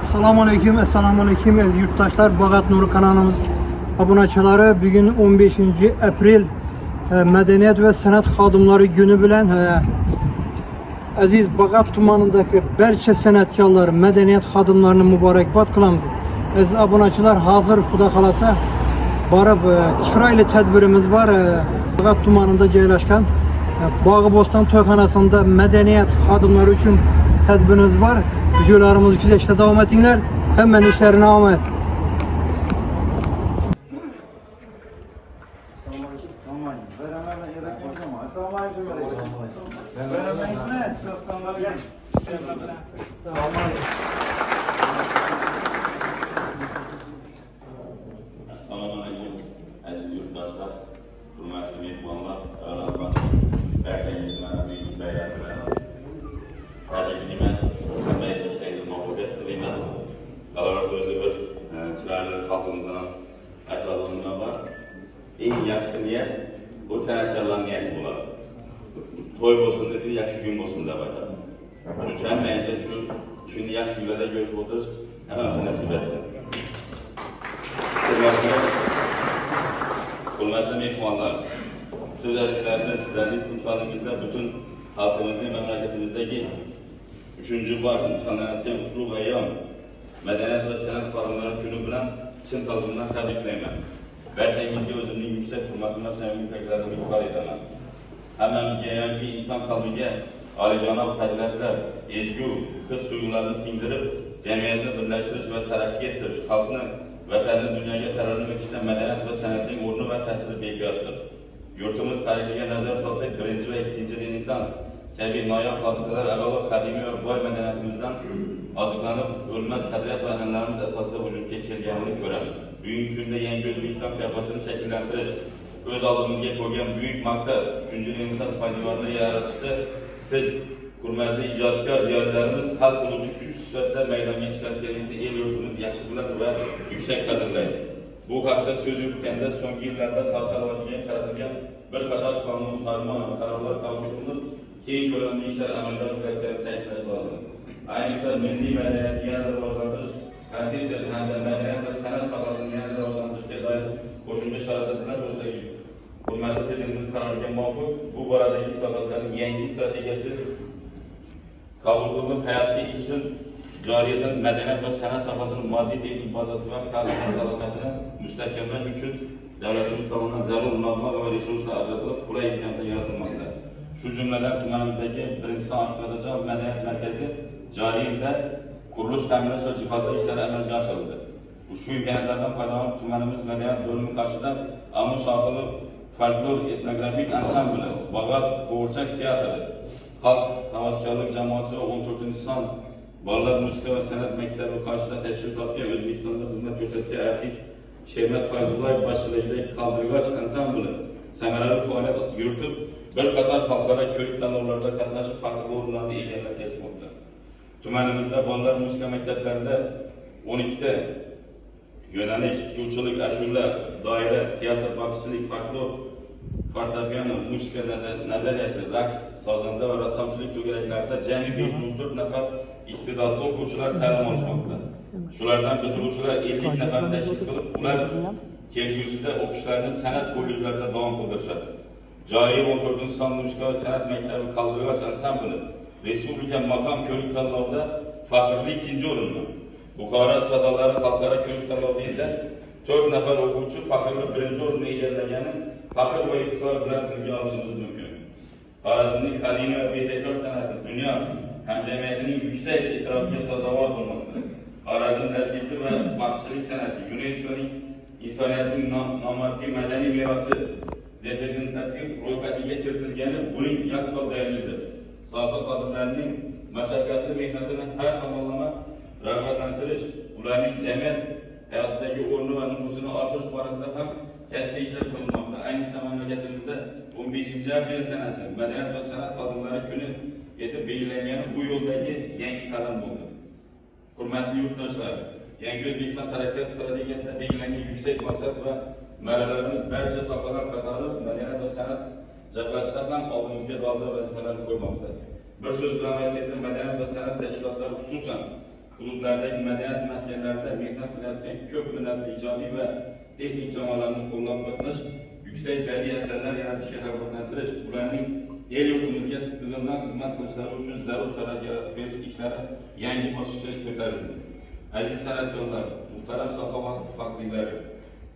Assalamu aleyküm yurttaşlar. Bagat Nuru kanalımız abunəçiləri. Bugün 15 April Medeniyet ve Sanat Xadimləri günü bilen aziz Bagat tumanındaki barcha sanatçılar, medeniyet xadimlərini mübarekbat qılamiz. Aziz abunəçilər, hazır Xuda xalasa barıb chiroyli tədbirimiz var. Bagat tumanında joylashgan Bağıbostan to'yxonasida medeniyet xadimləri üçün tədbirimiz var. Videolarımız için işte devam etsinler. Hemen işlerine ahmet. Assalamualaikum aziz yurtdoshlar, hurmatli mehmonlar, avvalambor barchangizga büyük bayram bilan tabriklayman. Qanday ishlaysiz, muvaffaqiyat tilayman. Alloh o'zi bir chiroyli xalqimizdan aytadigan var. Eng yaxshi niyat bu san'atkorlar niyati bo'ladi. To'y bo'lsin dedi, yaxshi kun bo'lsin deb aytadi. Shuning uchun hammangiz shuni yaxshi kunlarda ko'rishib o'tirish hammamizga nasib etsin. Hurmatli mehmonlar, siz azizlarni, sizlarning timsolingizda butun xalqimizning, mamlakatimizdagi 3-bor nishonlanayotgan qutlug' ayyom Madaniyat va san'at xodimlari kuni bilan chin qalbimdan tabriklayman. Barchangizga o'zimning yuksak hurmatim va samimiy tabriklarni izhor etaman. Hammamizga yoki inson qalbiga olijanob fazilatlar, ezgu his-tuyg'ularni singdirib, jamiyatni birlashtirish va taraqqiy ettirish, xalqni vatanni dunyoga tarannum etishda madaniyat va san'atning o'rni va ta'siri beqiyosdir. Yurtimiz tarixiga nazar solsak, 1 va 2 Renessans kabi noyob hodisalar avvalo qadimiy va boy madaniyatimizdan oziqlanib, o'lmas qadriyat va an'analarimiz asosida vujudga kelganini ko'ramiz. Bugungi kunda yangi O'zbekiston qiyofasini shakllantirish o'z oldimizga qo'ygan buyuk maqsad 3-Renessans poydevorini yaratishda siz, hurmatli ijodkor ziyolilarimiz, hal qiluvchi kuch sifatida maydonga chiqayotganingizni el yurtimiz yaxshi biladi va yuksak qadrlaydi. Bu haqda so'z yuritganda so'nggi yillarda soha rivojiga qaratilgan bir qator qonun farmon va qarorlar qabul qilinib, keng ko'lamli ishlar amalga oshirilganini ta'kidlash lozim. Ayniqsa milliy madaniyatni yanada rivojlantirish konsepsiyasi hamda madaniyat va san'at sohasini yanada rivojlantirishga doir qo'shimcha chora-tadbirlar o'tkazildi. Hurmatli prezidentimiz qaroriga muvofiq bu boradagi islohotlarning yangi strategiyasi qabul qilinib, hayotga izchil joriyadan madaniyat va san'at sohasining moddiy texnik bazasi va ta'lim salohiyatini mustahkamlash uchun davlatimiz tomonidan zarur mablag' va resurslar ajratilib, qulay imkoniyatlar yaratilmoqda. Shu jumladan tumanimizdagi 1-son Aqto'dajon madaniyat markazi joriy yilda qurilish, ta'mirlash va jihozlash ishlari amalga oshirildi. Ushbu imkoniyatlardan foydalanib, tumanimiz madaniyat bo'limi qarshida Amur sohili folklor etnografik ansambli, Bagat qo'g'irchoq teatri, xalq havaskorlik jamoasi va 14-son bolalar musiqa va san'at maktabi qarshida tashkil topgan O'zbekistonda xizmat ko'rsatgan artist Shemat Fayzullayev boshchiligidagi Qaldirg'och ansambli samarali faoliyat yuritib, bir qator xalqaro ko'rik tanlovlarda qatnashib, farqli o'rinlarni egallab kelishmoqda. Tumanimizda bolalar musiqa maktablarida 12 ta yo'nalish, tikuvchilik, ashula, doira, teatr, baxshichilik, folklor, fortepiano, musiqa nazariyasi, raqs, sozanda va rassomchilik to'garaklarida jami 504 nafar iste'dodli o'quvchilar ta'lim olishmoqda. Shulardan bitiruvchilar 50 nafar tashkil qilib, ular kelgusida o'qishlarni san'at kollejlarida davom ettirishadi. Joriy 14-son musiqa va san'at maktabi Qaldirg'och ansambli respublika maqom ko'rik tanlovida faxrli 2-o'rinni, Buxoro sadolari xalqaro ko'rik tanlovida esa 4 nafar o'quvchi faxrli 1-o'rinni egallagani faxr va iftixor bilan tilga olishimiz mumkin. Xorazmning qadimiy va betakror san'ati dunyo hamjamiyatining yuksak e'tirofiga sazovor bo'lmoqda. Xorazm nazgisi va baxshichilik san'ati UNESCOning insoniyatning nomoddiy madaniy merosi reprezentativ ro'yxatiga kiritilgani buning yaqqol dalilidir. Soha xodimlarining mashaqqatli mehnatini har tomonlama rag'batlantirish, ularning jamiyat hayotidagi o'rni va nufuzini oshirish borasida ham katta ishlar qilinmoqda. Ayniqsa mamlakatimizda 15 aprel sanasi madaniyat va san'at xodimlari kuni etib belgilangani bu yo'ldagi yangi qadam bo'ldi. Hurmatli yurtdoshlar, yangi O'zbekiston taraqqiyot strategiyasida belgilangan yuksak maqsad va marralarimiz barcha sohalar qatori madaniyat va san'at jabhasida ham oldimizga dolzarb vazifalar qo'ymoqda. Bir so'z bilan aytganda madaniyat va san'at tashkilotlari xususan klublardaki medeniyet meselelerinde mehnat üreten kök milletli icadi ve teknik camalarını kullanmak, yüksek bədii eserler yaratışa rağbatlantırış, buranın el yurtumuzga sıkıldığından hizmet kılışları için zarur şarait yaratıp veriş işlere yangi basışları kötərildi. Aziz sanatçılar, muhterem sahabat fakirleri,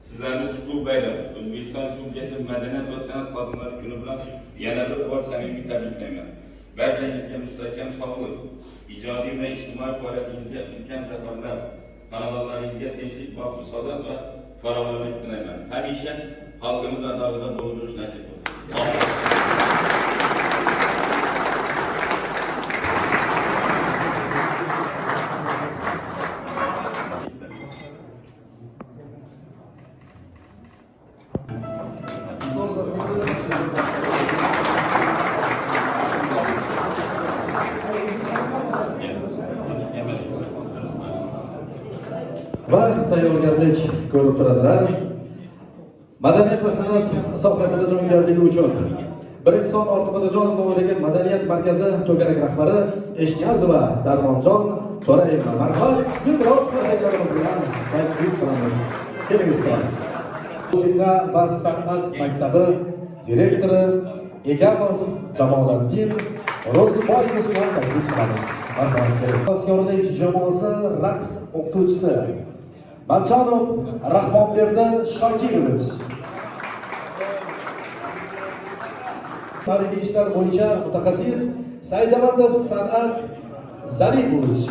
sizlerle tutup beyler, Özbekistan Respublikası Medeniyet ve Sanat Kadınları Günü bilan yana bir bor samimiy tabriklayman. Barchangizga mustahkam sog'lik, ijodiy va ijtimoiy faoliyatingizga ulkan zafarlar, xonadonlaringizga tinchlik, baxtu saodat va farovonlik tilayman. Hamisha xalqimiz atrofida bo'lib yurish nasib qilsin. Va tayyorgarlik ko'rib turadilar. Madaniyat va san'at sohasida jo'ngarligi uchun Birinson Ortiqxo'jajonov nomidagi Madaniyat markazi to'garak rahbari Eshniyazova Darmonjon To'rayeva marhamat, biroz qarsaklarimiz bilan taklif qilamiz. Keling ustoz. Musiqa va san'at maktabi direktori Egamov Jamoliddin Ro'ziboyevich bilan taklif qilamiz. Askorlik jamoasi raqs o'qituvchisi Malchanov Rahmonberdi Shokirovich. Tarixiy ishlar bo'yicha mutaxassis Saidamatov San'at Zaripovich.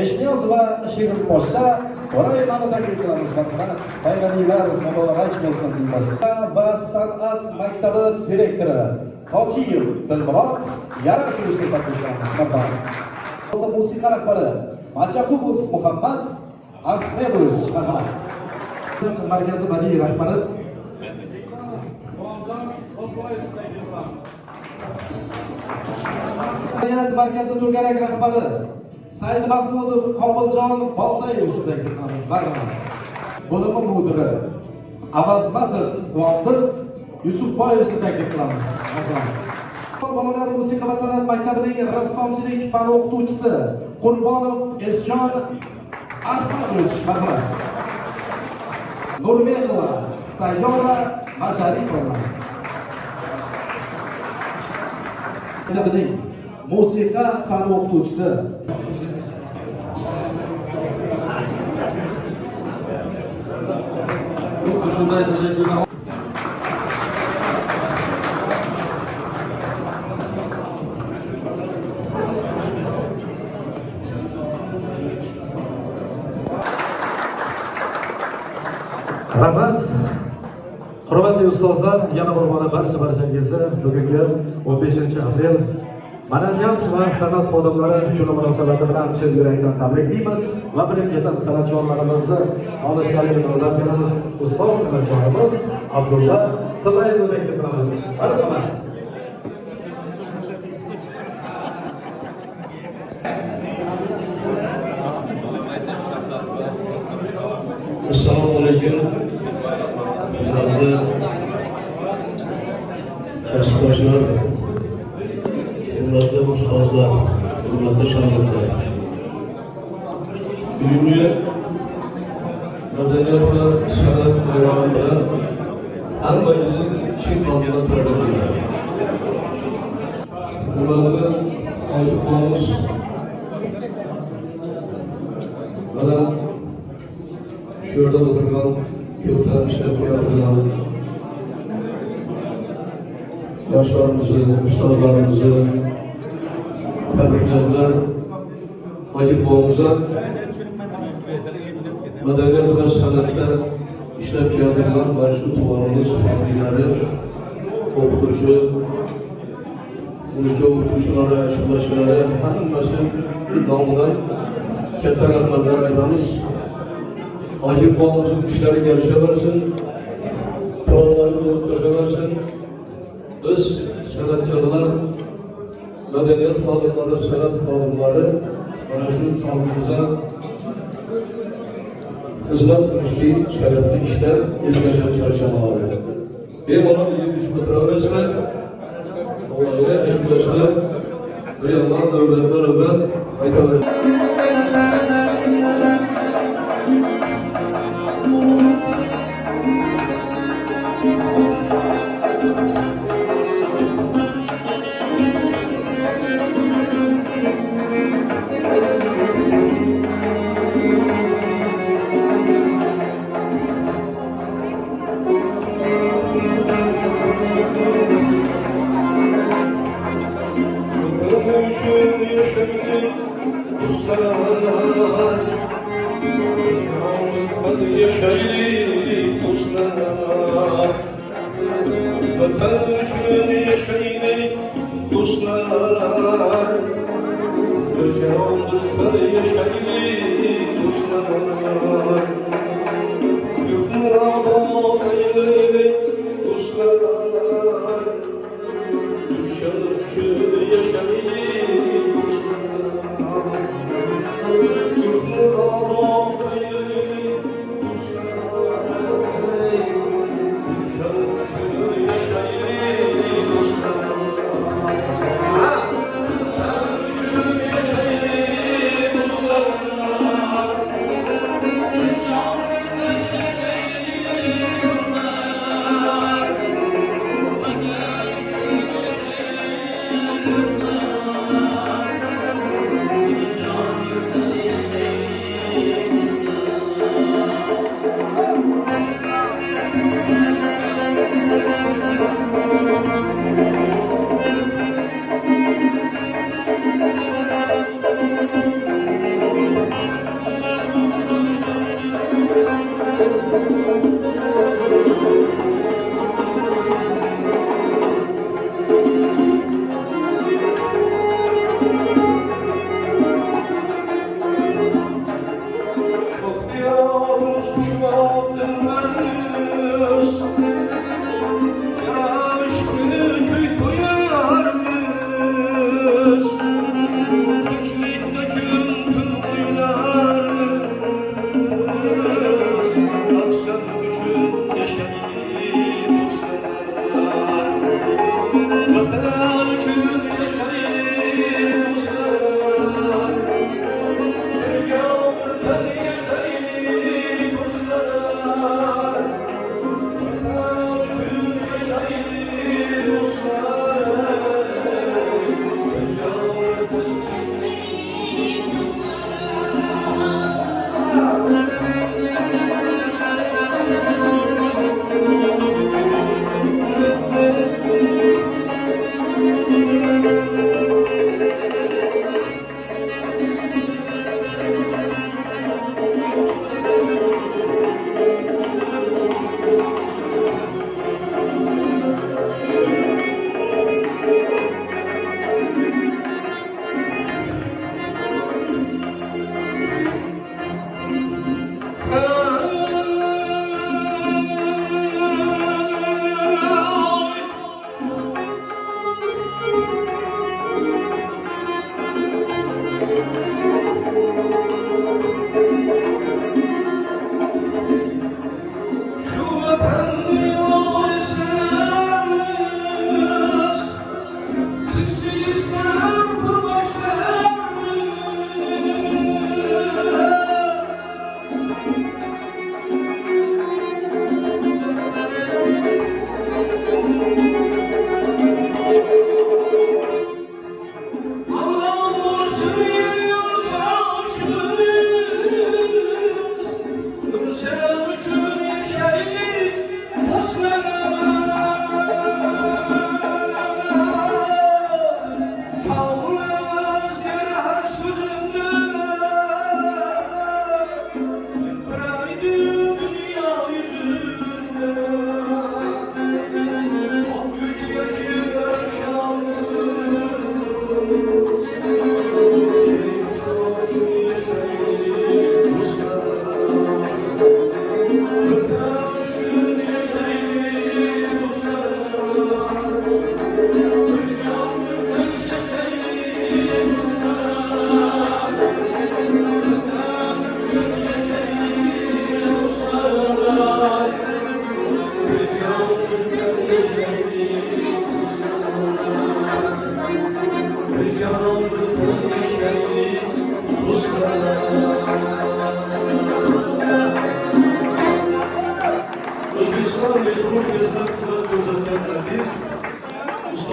Eshniyozova Shirin Poshsha To'rayevani taklif qilamiz. Marhamat, bayraminglar muborak bo'lsin deymiz. Va san'at maktabi direktori Hojiyev Dilmurod Yarashuvichni taklif qilamiz. Marhamat. Musiqa rahbari Machaqubov Muhammad Ahmedovich. Marhamat. Markazi badiiy rahbari Madaniyat markazi to'garak rahbari Said Mahmudov Komiljon Boltayevichni taklif qilamiz. Marhamat. Bo'limi mudiri Avazmatov Quvondir Yusufboyevichni taklif qilamiz. Marhamat. Bolalar musiqa va san'at maktabining rassomchilik fan o'qituvchisi Qurbonov Esjon Ahmadovich. Marhamat. Nurmetova Sayyora Masharipova. Maktabining musiqa fan o'qituvchisi shunday tashakkurlar. Rahmat. Hurmatli ustozlar, yana bir bora barchangizni bugungi 15-aprel Madaniyat va san'at xodimlari kuni munosabati bilan chin yurakdan tabriklaymiz va birin-ketin san'atkorlarimizni olishlariga nurlar beramiz. Ustoz san'atkorimiz Abdulla Tillayevni taklif qilamiz. Marhamat. Assalomu alaykum. Hurmatli kasbdoshlar, hurmatli ustozlar, hurmatli shogirdlar. Bugungi madaniyat va san'at bayramida hammangizni chin qalbdan tabriklayman. Hurmatli oziqlarimiz, mana shu yerda o'tirgan ko'pdan ishlab kelayotgan yoshlarimizni, ustozlarimizni tabriklayman. Hojib bobomizdan madaniyat va san'atda ishlab kelayotgan mana shu tumanimiz faxriylari, o'qituvchi, unika o'qituvchilari, shuhlashilari hammasi nomidan katta rahmatlar aytamiz. Hojib bobomizning ishlariga yarashaversin, planlariga o'tkazaversin. Biz san'atkorlar, madaniyat xodimlari, san'at xodimlari mana shu xalqimizga xizmat qilishlik sharafli ishda o'tkazib charchamoqda. Bemalol yurib o'tiraverasizlar. Allohga shukrlar. Bu yomon davlatlar va aytaver.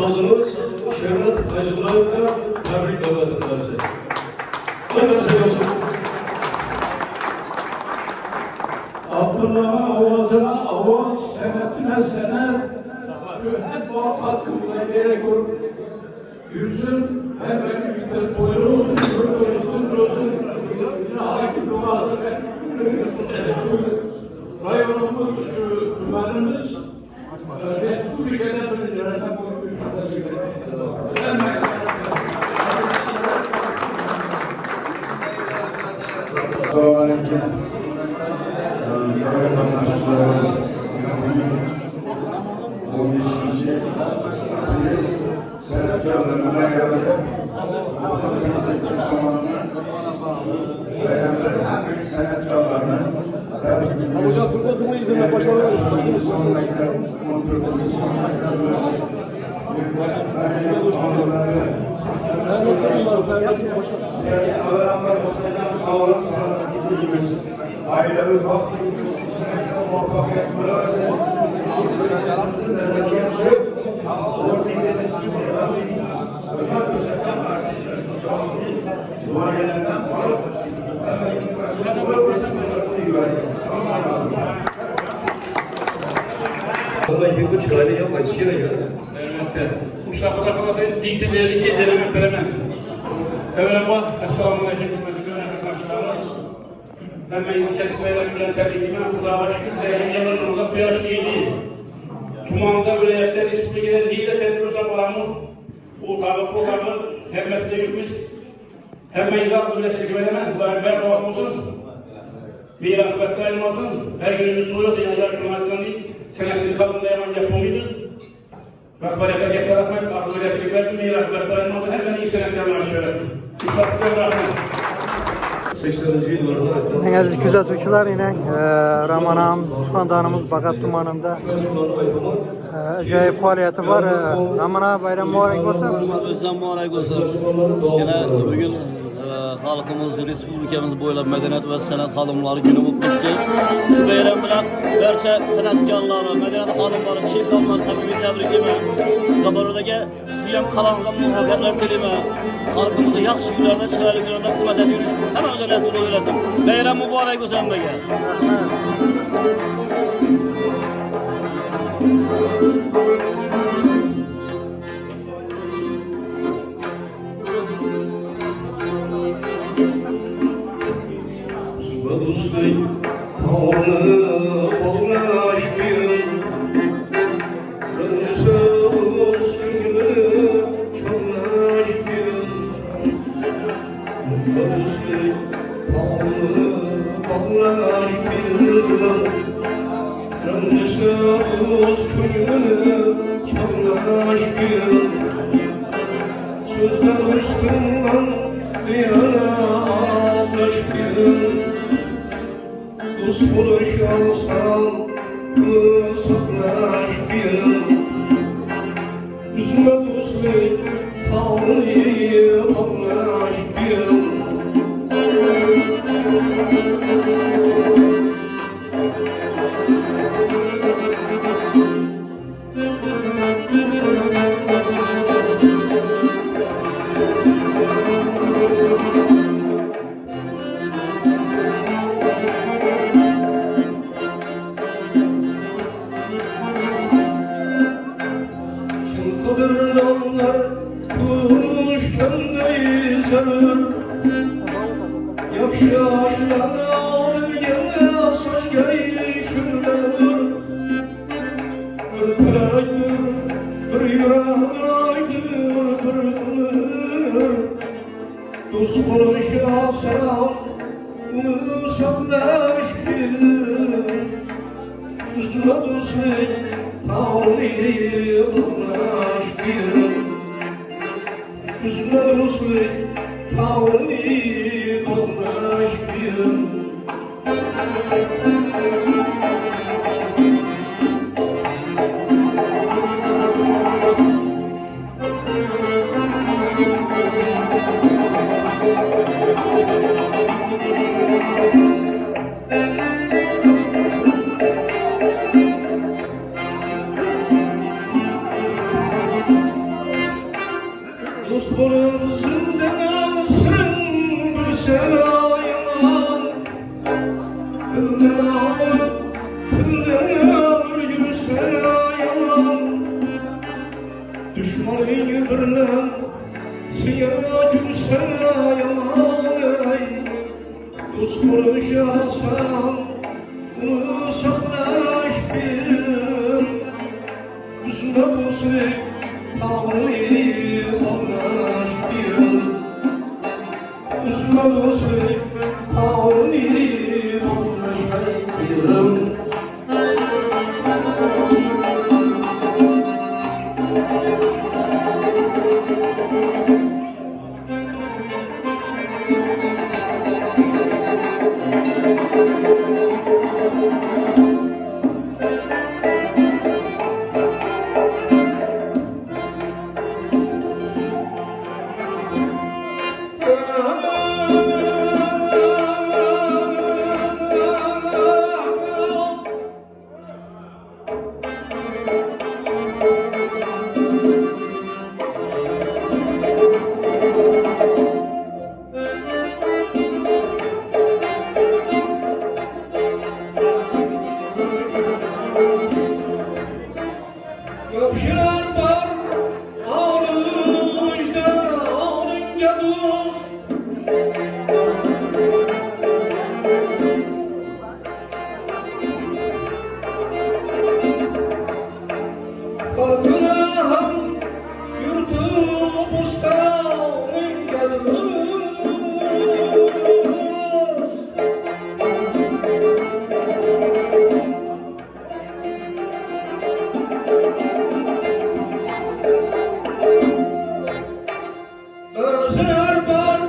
ustozimiz Sherat Hajiblayevga tabrik yo'lladim. Abdullah'a ovazına ovoz, senetine senet, şu hep muvaffaklıkla gerek olur. Yüzün her birlikte toylu olsun, toylusun, olsun. Hareket duvarda şu rayonumuz, şu dümenimiz, Respublika'da bir yönetim Selamünaleyküm. Değerli vatandaşlarım, 15. sanatçılarımla beraber bayramda hem sanatçılarını tebrik ediyoruz. Son maktab, kontrolümüz son maktabımız. Adamlar olsaydı sağ olasın. Ailevi vaktimiz muvaffakiyet versin. Hayatımızın nezaketi o dinlediğiniz gibi hürmet gösterden duayelerden korup hemen ilk başta bu resimleri güvenlik. Vallahi bu çırayla yapma, çiğne geldi. Elbette. Mustafa'da kalasaydı dikti belli şey denemek veremez. Evvela Esselamu Aleyküm arkadaşlar. Hemen iz kesmeyle gülen tebliğime Allah'a şükür değerli yanlarımıza bu yaş değil. Tumanda vilayetler İstiklal'den değil de tedbir zamanımız bu tabi programı hem mesleğimiz hem meydan birleşik veremez. Bu enfer doğal olsun. Bir akıbette ayrılmasın. Her günümüz soruyorsa yani yaş kumarlıktan değil. Senesini kalında yaman yapımıydı. Bak bereket yaratmak, akıl birleşik versin. Bir akıbette ayrılmasın. Hemen iyi senetlerle aşağılasın. İflasızlar rahmet. 80. yıllarda Əziz gözətçilər ilə Ramanam, xandanımız Bağat tumanında acayip faaliyeti var. Ramana bayram mübarek olsun. Özlem mübarek olsun. Yine bugün halkımız, Respublikamız boyunca medeniyet ve sanat hanımları günü mutluqdu. Şu bayram bilan barcha sanatkorlar, medeniyet hanımları, chempionlar samimiy tabriklama. Zaborodagi siz ham qalang'an muvaffaqiyatlar tilama. Halkımıza yaxshi kunlarda, chiroyli kunlarda xizmat etib yurish hamma o'zi nasib bo'laversin. Bayram muborak bo'lsin hammaga. Dostum, tanrı bağlaş bir Rızımız günü çalaş bir Dostum, tanrı bağlaş bir Rızımız günü çalaş bir Sözler üstünden diyana ağlaş bir Dost buluşarsan kısaklaş bir Üzme dostluk Tanrı'yı anlaş bir Kıdırlanlar kuşkendeyiz Yakşı aşklar alır gene saç geyşirler Bir kıraydır, bir yüreğaydır, bir kınır Dost buluşasan, ısablaş bilir Üzme dostluk, Tanrı'yı anlaş bir Üzme dostluk, Tanrı'yı anlaş bir Tüller yürüse yalan Düşmanı birlen Siya gülse yalan Dost barışasan Bunu saklaş bir Üzme dostu Tanrı'yı anlaş bir Üzme dostu Tanrı'yı anlaş bir Yapşılar var ağrıcda ağrınca dost Kalkınam yurtum bostanınca dost Özler var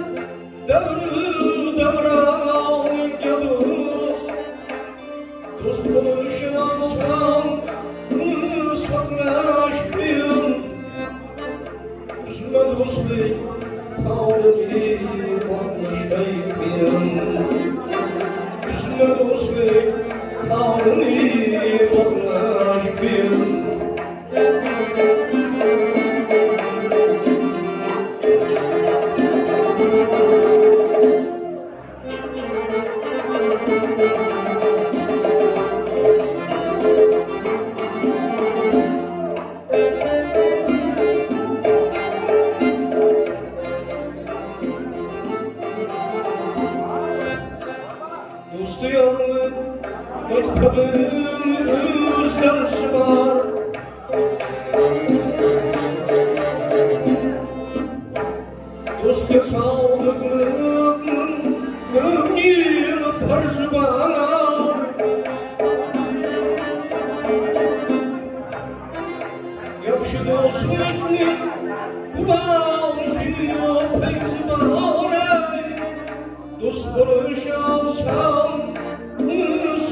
devri devranınca dost Dost buluşansam saklaş bir Üzme dostluk tavrını anlaşay bir Üzme dostluk tavrını anlaş bir Dostu yarlı mektebin özlersi var Dostu sağlıklığın ömrün tarzı var Yakşı dostlukni kulağışıyor feyzi var Dost barışansam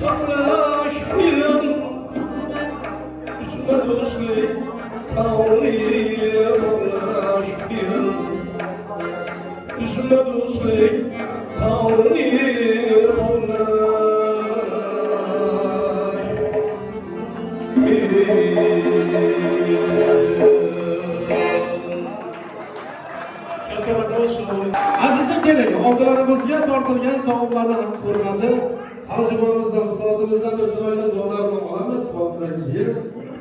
saklaş bir Üzme dostluk tavrını anlaş bir Üzme dostluk tavrını anlaş bir Azizim keling, oldilarimizga tortilgan taomlarning hurmati tarjimonimizdan, ustozimizdan bir chiroyli duolar bilan olamiz. Soatdan keyin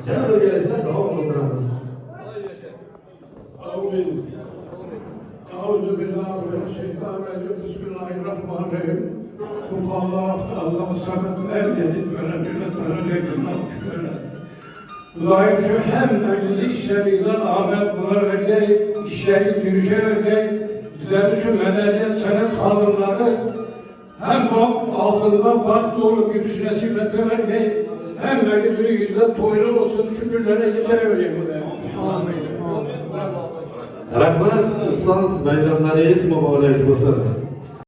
yana birgalikda davom ettiramiz. Amin. Euzu billahi mineşşeytanirracim. Bismillahirrahmanirrahim. Subhanallah, Allahu samet, el yedid ve la cüret ve la yekun Allah'ım şu hem işleriyle Ahmet buna vergey, işleri yürüyüşe vergey, bizleri şu medeniyet senet kadınları hem bak altında bak dolu bir süresi vergey, hem meclisi yüzde toylu olsun şükürlere getirevereyim buraya. Amin. Rahmat, ustoz, bayramlaringiz muborak bo'lsin.